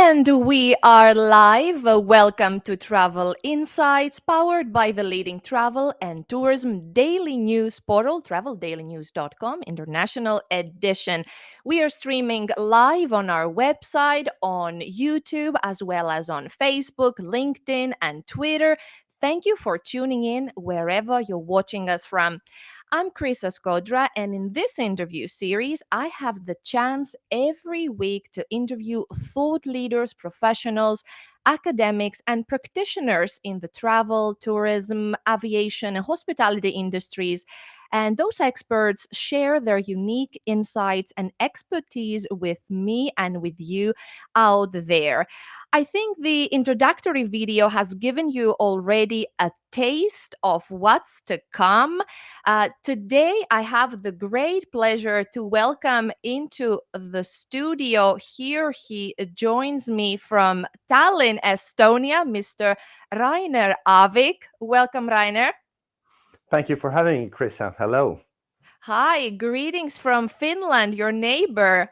And we are live. Welcome to Travel Insights, powered by the leading travel and tourism daily news portal, traveldailynews.com, International Edition. We are streaming live on our website, on YouTube, as well as on Facebook, LinkedIn, and Twitter. Thank you for tuning in wherever you're watching us from. I'm Chris Escodra, and in this interview series, I have the chance every week to interview thought leaders, professionals, academics, and practitioners in the travel, tourism, aviation, and hospitality industries. And those experts share their unique insights and expertise with me and with you out there. I think the introductory video has given you already a taste of what's to come. Today, I have the great pleasure to welcome into the studio. Here he joins me from Tallinn, Estonia, Mr. Rainer Aavik. Welcome, Rainer. Thank you for having me, Chris. Hello. Hi, greetings from Finland, your neighbor.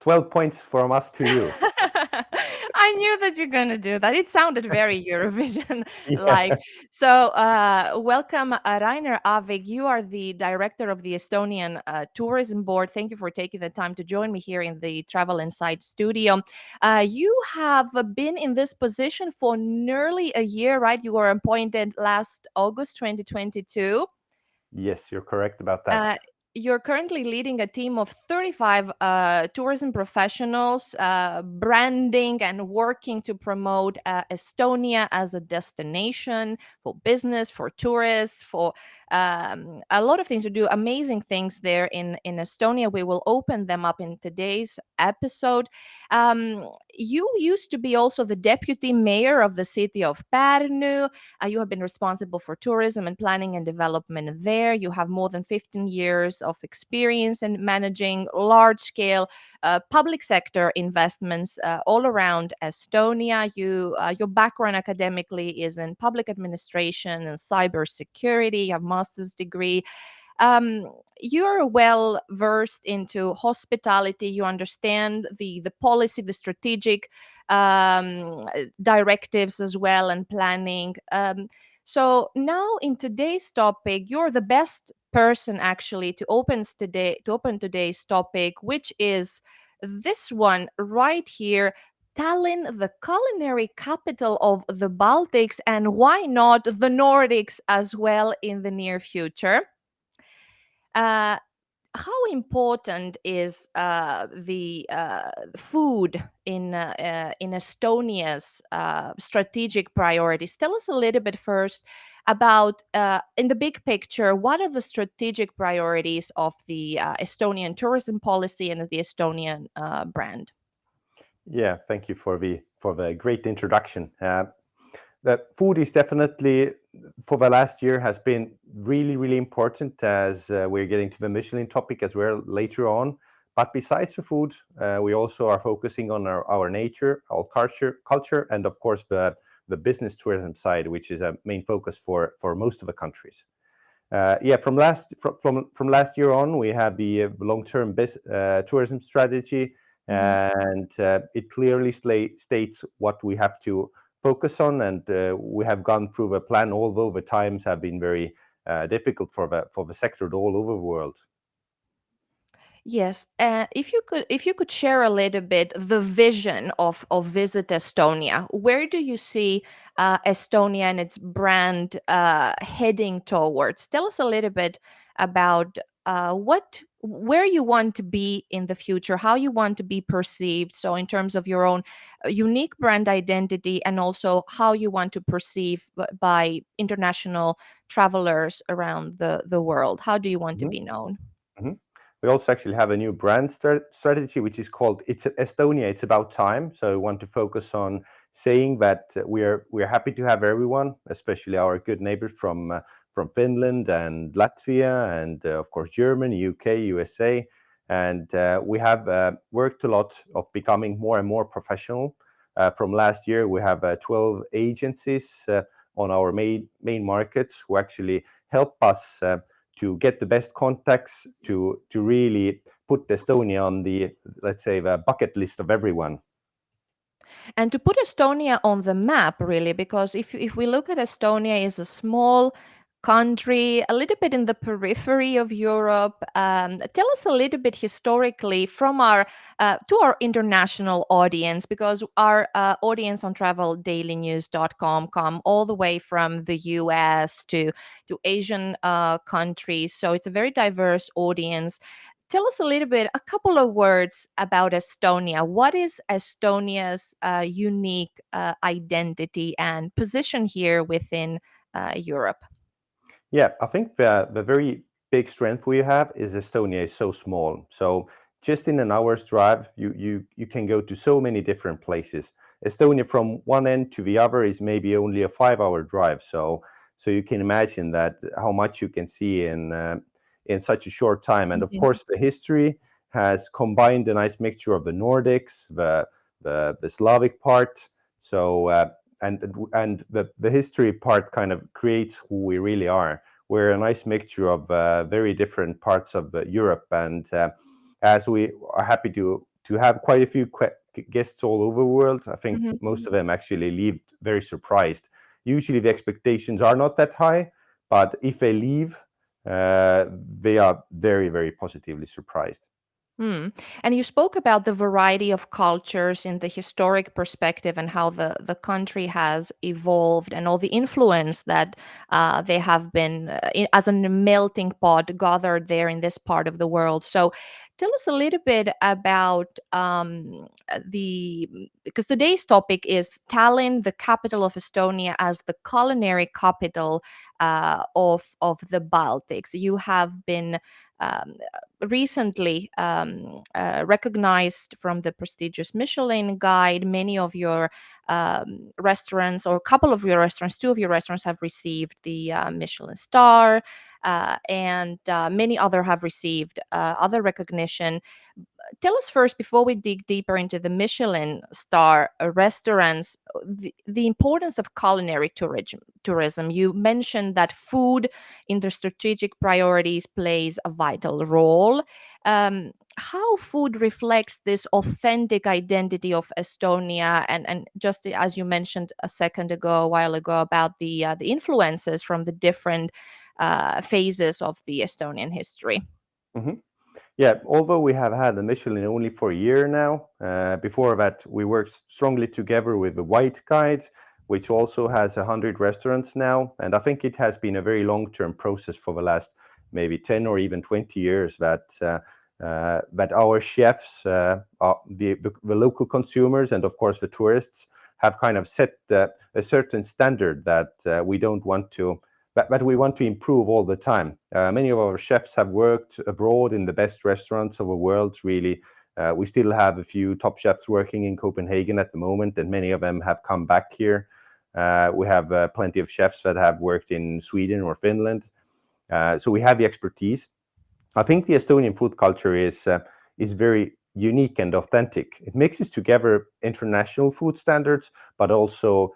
12 points from us to you. I knew that you're going to do that. It sounded very Eurovision like. Yeah. So, welcome, Rainer Aavik. You are the director of the Estonian Tourism Board. Thank you for taking the time to join me here in the Travel Insight studio. You have been in this position for nearly a year, right? You were appointed last August 2022. Yes, you're correct about that. Uh, you're currently leading a team of 35 tourism professionals, branding and working to promote Estonia as a destination for business, for tourists, for a lot of things. To do amazing things there in Estonia. We will open them up in today's episode. You used to be also the deputy mayor of the city of Pärnu. You have been responsible for tourism and planning and development there. You have more than 15 years of experience in managing large scale public sector investments all around Estonia. Your background academically is in public administration and cybersecurity. You have master's degree. You're well versed into hospitality. You understand the policy, the strategic directives as well, and planning. So now in today's topic, you're the best person actually to open today's topic, which is this one right here. Tallinn, the culinary capital of the Baltics, and why not the Nordics as well in the near future? Uh, how important is the food in Estonia's strategic priorities? Tell us a little bit first about, in the big picture, what are the strategic priorities of the Estonian tourism policy and the Estonian brand? Yeah, thank you for the great introduction. The food is definitely, for the last year, has been really important as we're getting to the Michelin topic as well later on. But besides the food, we also are focusing on our nature, our culture, and of course the business tourism side, which is a main focus for most of the countries. From last year on, we have the long-term tourism strategy, Mhm. and it clearly states what we have to focus on, and we have gone through the plan, although the times have been very difficult for the sector all over the world. Yes, if you could share a little bit the vision of Visit Estonia, where do you see Estonia and its brand heading towards? Tell us a little bit about where you want to be in the future, how you want to be perceived. So, in terms of your own unique brand identity, and also how you want to perceive by international travelers around the world. How do you want to Mhm, be known? mhm. We also actually have a new brand strategy, which is called "It's Estonia. It's about time." So we want to focus on saying that we are happy to have everyone, especially our good neighbors from Finland and Latvia, and of course Germany, UK, USA, and we have worked a lot of becoming more and more professional. From last year, we have 12 agencies on our main markets who actually help us. To get the best contacts, to really put Estonia on the, let's say, the bucket list of everyone. And to put Estonia on the map, really, because if we look at Estonia, is a small country, a little bit in the periphery of Europe. Tell us a little bit historically from our to our international audience, because our audience on traveldailynews.com come all the way from the US to Asian countries. So it's a very diverse audience. Tell us a little bit, a couple of words about Estonia. What is Estonia's unique identity and position here within Europe? Yeah, I think the very big strength we have is Estonia is so small. So just in an hour's drive, you can go to so many different places. Estonia from one end to the other is maybe only a 5 hour drive. So you can imagine that how much you can see in such a short time. And of Mhm. course, the history has combined a nice mixture of the Nordics, the Slavic part. So and the history part kind of creates who we really are. We're a nice mixture of very different parts of Europe, and as we are happy to have quite a few guests all over the world, I think Mhm. most of them actually leave very surprised. Usually the expectations are not that high, but if they leave, they are very, very positively surprised. Hmm. And you spoke about the variety of cultures in the historic perspective and how the country has evolved and all the influence that they have been as a melting pot gathered there in this part of the world. So tell us a little bit about the, because today's topic is Tallinn, the capital of Estonia, as the culinary capital of the Baltics. You have been um, recently recognized from the prestigious Michelin guide. Many of your restaurants, or a couple of your restaurants, two of your restaurants have received the Michelin star, and many other have received other recognition. Tell us first, before we dig deeper into the Michelin star restaurants, the importance of culinary tourism. You mentioned that food in the strategic priorities plays a vital role. How food reflects this authentic identity of Estonia, and just as you mentioned a while ago, about the influences from the different phases of the Estonian history. Mhm. Yeah, although we have had the Michelin only for a year now, before that we worked strongly together with the White Guide, which also has 100 restaurants now. And I think it has been a very long-term process for the last maybe 10 or even 20 years that our chefs, the local consumers, and of course the tourists have kind of set a certain standard that we don't want to but we want to improve all the time. Many of our chefs have worked abroad in the best restaurants of the world, really. We still have a few top chefs working in Copenhagen at the moment, and many of them have come back here. We have plenty of chefs that have worked in Sweden or Finland. So we have the expertise. I think the Estonian food culture is very unique and authentic. It mixes together international food standards, but also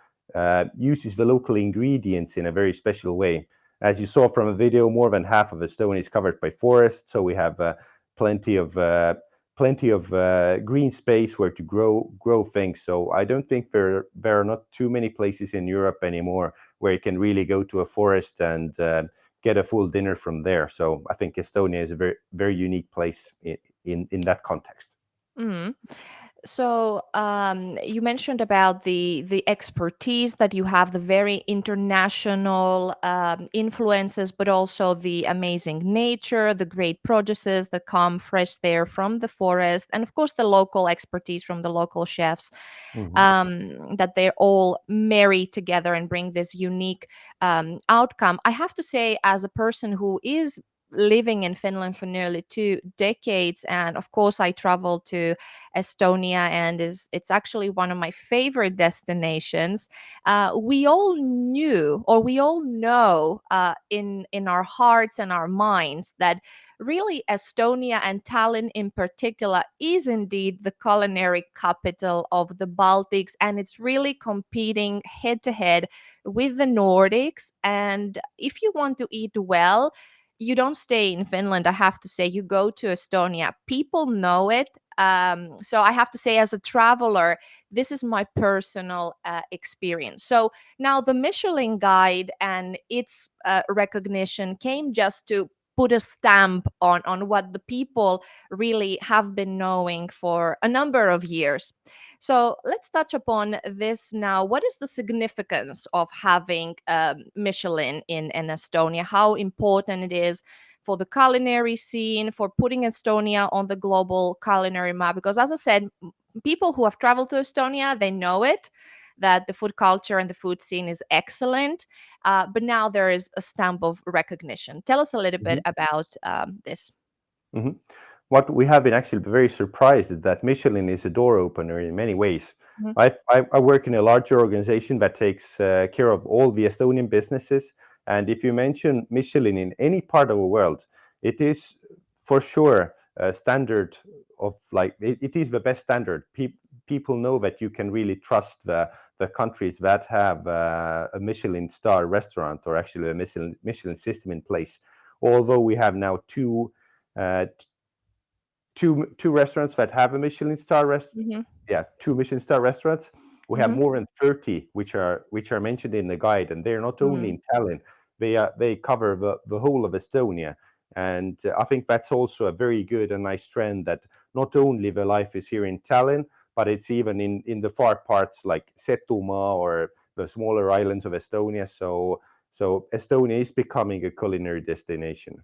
uses the local ingredients in a very special way. As you saw from a video, more than half of Estonia is covered by forest, so we have plenty of green space where to grow things. So I don't think there are not too many places in Europe anymore where you can really go to a forest and get a full dinner from there. So I think Estonia is a very very unique place in that context. Mm. So you mentioned about the expertise that you have, the very international influences, but also the amazing nature, the great produces that come fresh there from the forest, and of course the local expertise from the local chefs, Mhm. that they all marry together and bring this unique outcome. I have to say, as a person who is living in Finland for nearly 2 decades, and of course I traveled to Estonia, and is it's actually one of my favorite destinations. We all knew, or we all know, in our hearts and our minds, that really Estonia, and Tallinn in particular, is indeed the culinary capital of the Baltics, and it's really competing head to head with the Nordics. And if you want to eat well, you don't stay in Finland. I have to say, you go to Estonia, people know it. So I have to say, as a traveler, this is my personal experience. So now the Michelin Guide and its recognition came just to put a stamp on what the people really have been knowing for a number of years. So let's touch upon this now. What is the significance of having Michelin in Estonia? How important it is for the culinary scene, for putting Estonia on the global culinary map? Because, as I said, people who have traveled to Estonia, they know it, that the food culture and the food scene is excellent. But now there is a stamp of recognition. Tell us a little bit Mhm. about this. Mhm. What we have been actually very surprised is that Michelin is a door opener in many ways. Mhm, I work in a larger organization that takes care of all the Estonian businesses. And if you mention Michelin in any part of the world, it is for sure a standard of like, it is the best standard. People know that you can really trust the countries that have a Michelin star restaurant or actually a Michelin system in place. Although we have now uh, two restaurants that have a Michelin star mhm, yeah, two Michelin star restaurants. We have mhm, more than 30 which are mentioned in the guide, and they're not only mhm. in Tallinn, they cover the whole of Estonia. And I think that's also a very good and nice trend that not only the life is here in Tallinn, but it's even in the far parts like Setumaa or the smaller islands of Estonia. So Estonia is becoming a culinary destination.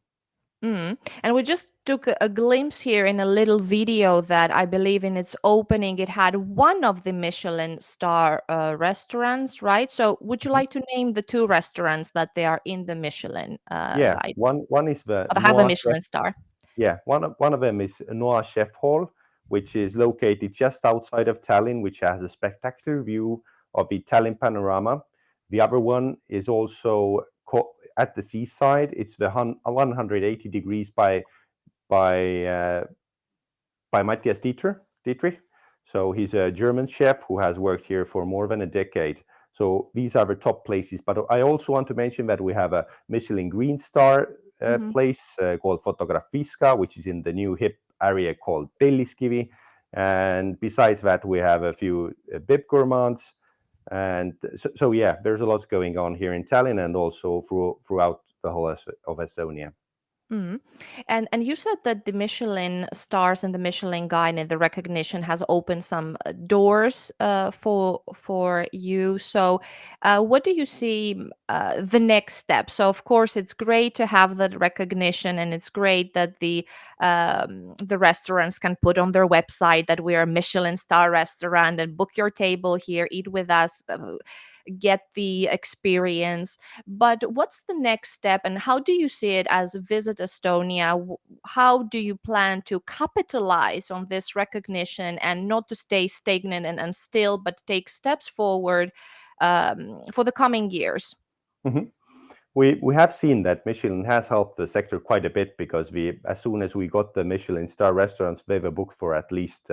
Mm. And we just took a glimpse here in a little video that I believe in its opening, it had one of the Michelin star restaurants, right? So would you Mhm. like to name the two restaurants that they are in the Michelin Yeah, guide, one is the or that have a Noa. Michelin star? Yeah, one of them is Noa Chef Hall, which is located just outside of Tallinn, which has a spectacular view of the Tallinn panorama. The other one is also at the seaside. It's the 180 degrees by uh, by Matthias Dietrich. So he's a German chef who has worked here for more than a decade. So these are the top places. But I also want to mention that we have a Michelin Green Star Hmm. place called Fotografiska, which is in the new hip area called Telliskivi. And besides that, we have a few bib gourmands. And so yeah, there's a lot going on here in Tallinn and also throughout the whole of Estonia. Mm. And you said that the Michelin stars and the Michelin Guide and the recognition has opened some doors for you. So, what do you see the next step? So, of course, it's great to have that recognition, and it's great that the restaurants can put on their website that we are a Michelin star restaurant and book your table here, eat with us. Get the experience, but what's the next step, and how do you see it as Visit Estonia? How do you plan to capitalize on this recognition and not to stay stagnant and still, but take steps forward for the coming years? Mhm. We have seen that Michelin has helped the sector quite a bit because as soon as we got the Michelin star restaurants, they were booked for at least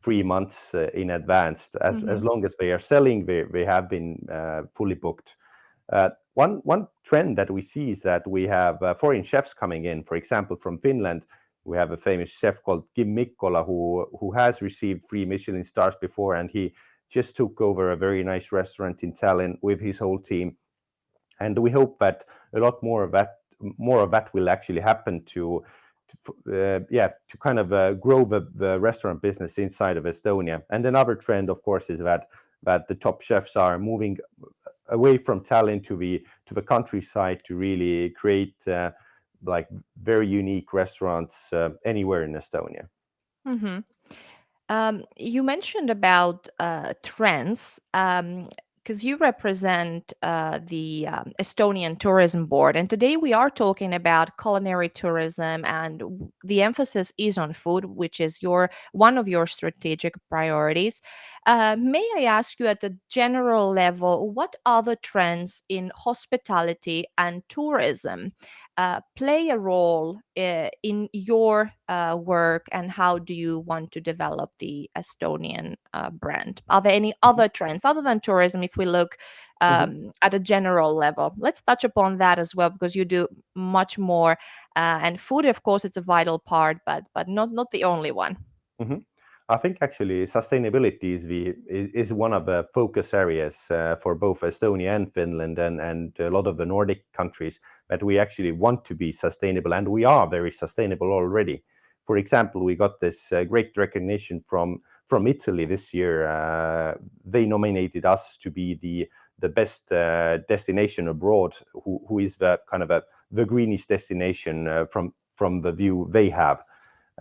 3 months in advance. As Hmm. long as they are selling, they have been fully booked. One trend that we see is that we have foreign chefs coming in. For example, from Finland, we have a famous chef called Kim Mikkola who has received 3 Michelin stars before, and he just took over a very nice restaurant in Tallinn with his whole team. And we hope that a lot more of that will actually happen to kind of grow the restaurant business inside of Estonia. And another trend, of course, is that the top chefs are moving away from Tallinn to the countryside to really create like very unique restaurants anywhere in Estonia. Hmm. You mentioned about trends because you represent the Estonian Tourism Board, and today we are talking about culinary tourism, and the emphasis is on food, which is your one of your strategic priorities. May I ask you, at a general level, what other trends in hospitality and tourism play a role in your work, and how do you want to develop the Estonian brand? Are there any Mhm. other trends other than tourism, if we look Mhm. at a general level. Let's touch upon that as well, because you do much more, and food, of course, it's a vital part, but not the only one. Mhm. I think actually sustainability is one of the focus areas for both Estonia and Finland and a lot of the Nordic countries, that we actually want to be sustainable, and we are very sustainable already. For example, we got this great recognition from Italy this year. They nominated us to be the best destination abroad, who is the kind of the greenest destination from the view they have.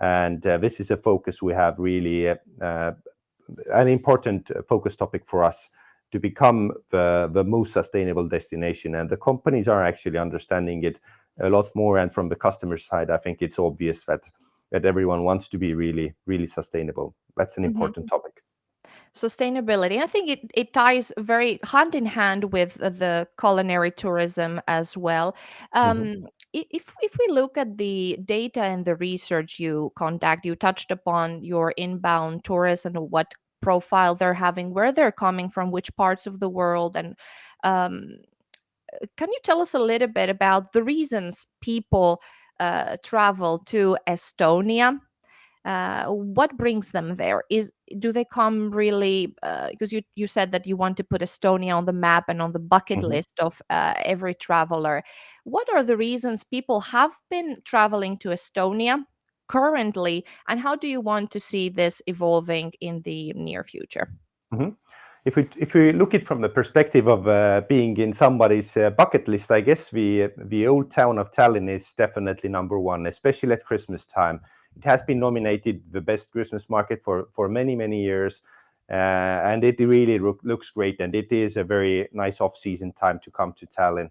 And this is a focus we have really an important focus topic for us to become the most sustainable destination. And the companies are actually understanding it a lot more. And from the customer side, I think it's obvious that everyone wants to be really, really sustainable. That's an important topic. Sustainability. I think it ties very hand in hand with the culinary tourism as well. Hmm. If we look at the data and the research you conduct, you touched upon your inbound tourists and what profile they're having, where they're coming from, which parts of the world, and um, can you tell us a little bit about the reasons people travel to Estonia? What brings them there? Is Do they come really because you said that you want to put Estonia on the map and on the bucket Hmm. list of every traveler? What are the reasons people have been traveling to Estonia currently, and how do you want to see this evolving in the near future? Hmm. If we look it from the perspective of being in somebody's bucket list, I guess the old town of Tallinn is definitely number one, especially at Christmas time. It has been nominated the best Christmas market for many years, and it really looks great. And it is a very nice off-season time to come to Tallinn.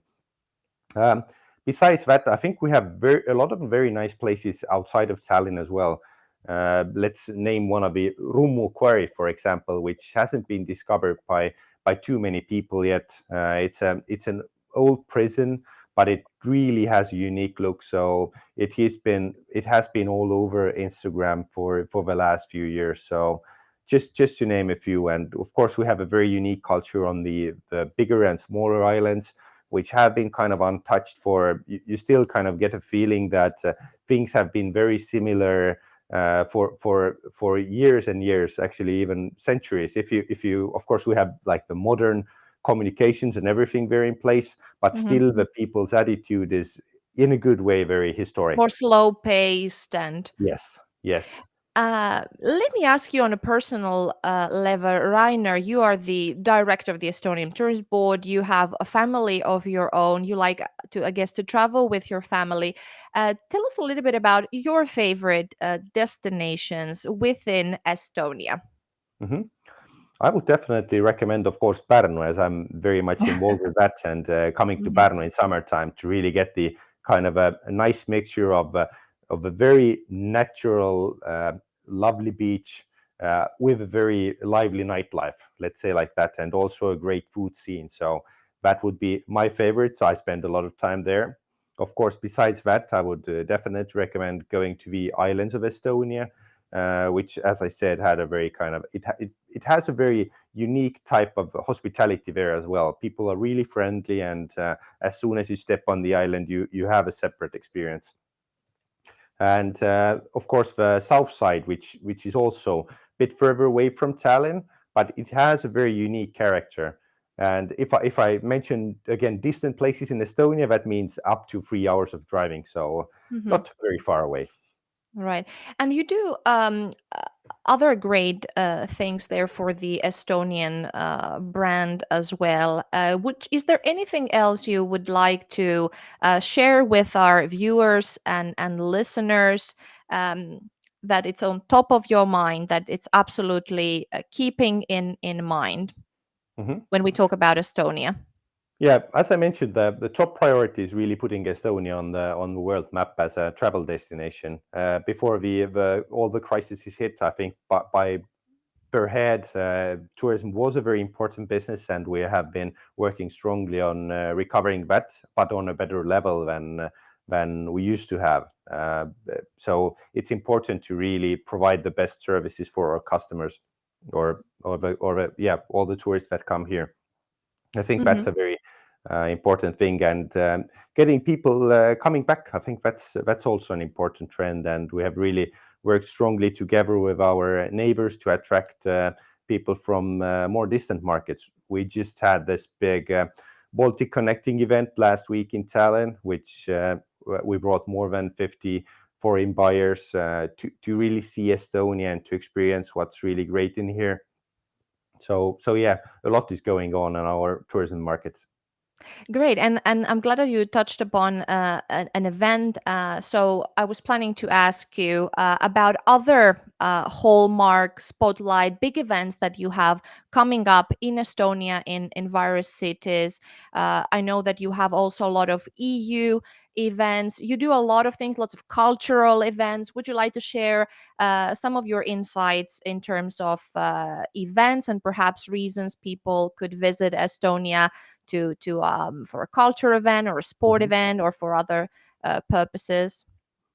Um, Besides that, I think we have a lot of very nice places outside of Tallinn as well. Let's name one of the Rummu Quarry, for example, which hasn't been discovered by too many people yet. It's an old prison, but it really has a unique look. So it has been all over Instagram for the last few years. So just to name a few, and of course we have a very unique culture on the bigger and smaller islands, which have been kind of untouched. You still kind of get a feeling that things have been very similar for years and years, actually even centuries. If you of course we have like the modern communications and everything very in place, but Mhm. still the people's attitude is in a good way very More historic. slow paced and Yes, yes. let me ask you on a personal level, Rainer. You are the director of the Estonian Tourist Board. You have a family of your own. You like to, I guess, to travel with your family. Tell us a little bit about your favorite destinations within Estonia. Mhm. I would definitely recommend, of course, Pärnu, as I'm very much involved with that, and coming to Mhm. Pärnu in summertime to really get the kind of a nice mixture of a very natural, lovely beach with a very lively nightlife, let's say like that, and also a great food scene. So that would be my favorite. So I spend a lot of time there. Of course, besides that, I would definitely recommend going to the islands of Estonia, which, as I said, had a very kind of it has a very unique type of hospitality there as well. People are really friendly, and as soon as you step on the island, you have a separate experience. And of course, the south side, which is also a bit further away from Tallinn, but it has a very unique character. And if I mention again distant places in Estonia, that means up to 3 hours of driving, so Mhm. not very far away. Right. And you do other great things there for the Estonian brand as well. Which is there anything else you would like to share with our viewers and listeners, that it's on top of your mind, that it's absolutely keeping in mind Mhm. when we talk about Estonia? Yeah, as I mentioned, the top priority is really putting Estonia on the world map as a travel destination. Before the all the crises hit, I think by per head, tourism was a very important business, and we have been working strongly on recovering that, but on a better level than we used to have. So it's important to really provide the best services for our customers, or yeah, all the tourists that come here. I think Hmm. that's a very important thing, and getting people coming back. I think that's also an important trend, and we have really worked strongly together with our neighbors to attract people from more distant markets. We just had this big Baltic Connecting event last week in Tallinn, which we brought more than 50 foreign buyers to really see Estonia and to experience what's really great in here. So yeah, a lot is going on in our tourism markets. Great, and I'm glad that you touched upon an event. So I was planning to ask you about other hallmark spotlight big events that you have coming up in Estonia in various cities. I know that you have also a lot of EU events. You do a lot of things, lots of cultural events. Would you like to share some of your insights in terms of events and perhaps reasons people could visit Estonia to for a culture event or a sport Mhm. event or for other purposes?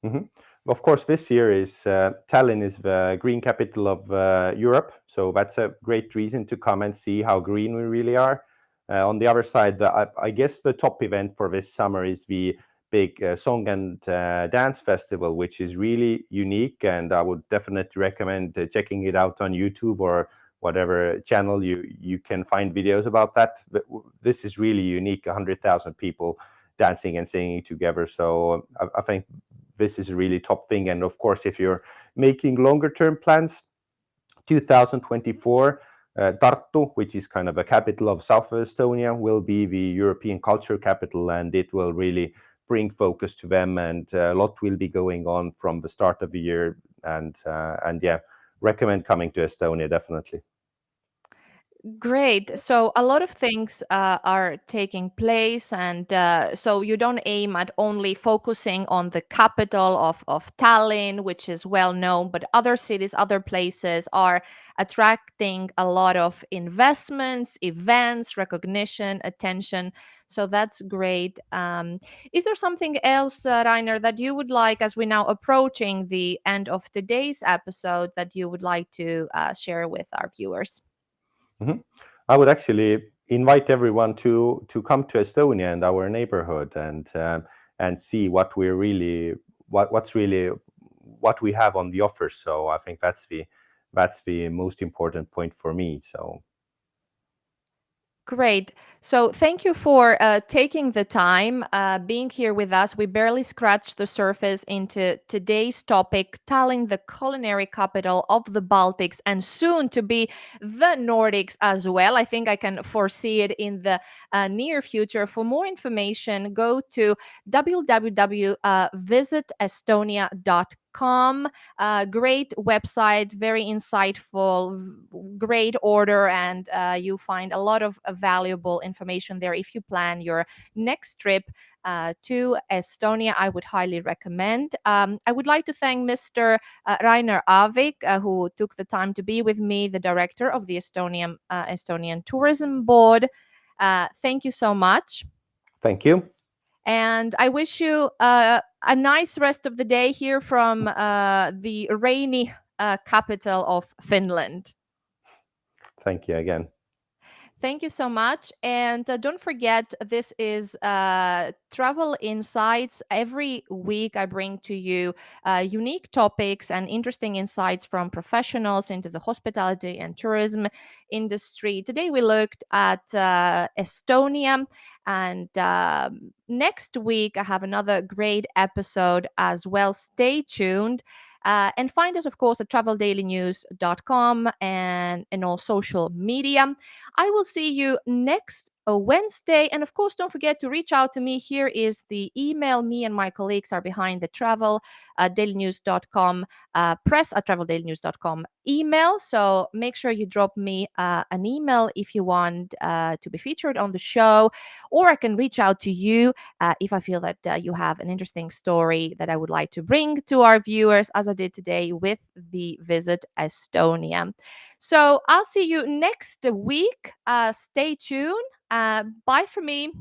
Mhm. Of course, this year is Tallinn is the green capital of Europe, so that's a great reason to come and see how green we really are. On the other side, I guess the top event for this summer is the big song and dance festival, which is really unique, and I would definitely recommend checking it out on YouTube or whatever channel you can find videos about that. This is really unique: 100,000 people dancing and singing together. So I think this is a really top thing. And of course, if you're making longer term plans, 2024, Tartu, which is kind of a capital of South Estonia, will be the European culture capital, and it will really bring focus to them. And a lot will be going on from the start of the year. And yeah, recommend coming to Estonia definitely. Great. So a lot of things are taking place, and so you don't aim at only focusing on the capital of Tallinn, which is well known, but other cities, other places are attracting a lot of investments, events, recognition, attention. So that's great. Is there something else, Rainer, that you would like, as we're now approaching the end of today's episode, that you would like to share with our viewers? Mhm. I would actually invite everyone to come to Estonia and our neighborhood and see what we're really what's really what we have on the offer. So I think that's the most important point for me. So Great. So, thank you for taking the time being here with us. We barely scratched the surface into today's topic, Tallinn, the culinary capital of the Baltics, and soon to be the Nordics as well. I think I can foresee it in the near future. For more information, go to www.visitestonia.com. Great website, very insightful, great order, and you find a lot of valuable information there. If you plan your next trip to Estonia, I would highly recommend. I would like to thank Mr. Rainer Aavik, who took the time to be with me, the director of the Estonian Tourism Board. Thank you so much. thank you, And I wish you a nice rest of the day here from the rainy capital of Finland. thank you again. Thank you so much. And don't forget, this is Travel Insights. Every week, I bring to you unique topics and interesting insights from professionals into the hospitality and tourism industry. Today, we looked at Estonia. And next week, I have another great episode as well. Stay tuned. And find us, of course, at traveldailynews.com and in all social media. I will see you next Wednesday. And of course, don't forget to reach out to me. Here is the email. Me and my colleagues are behind the travel dailynews.com, press at traveldailynews.com email. So make sure you drop me an email if you want to be featured on the show, or I can reach out to you if I feel that you have an interesting story that I would like to bring to our viewers, as I did today with the Visit Estonia. So I'll see you next week. Stay tuned. Bye for me.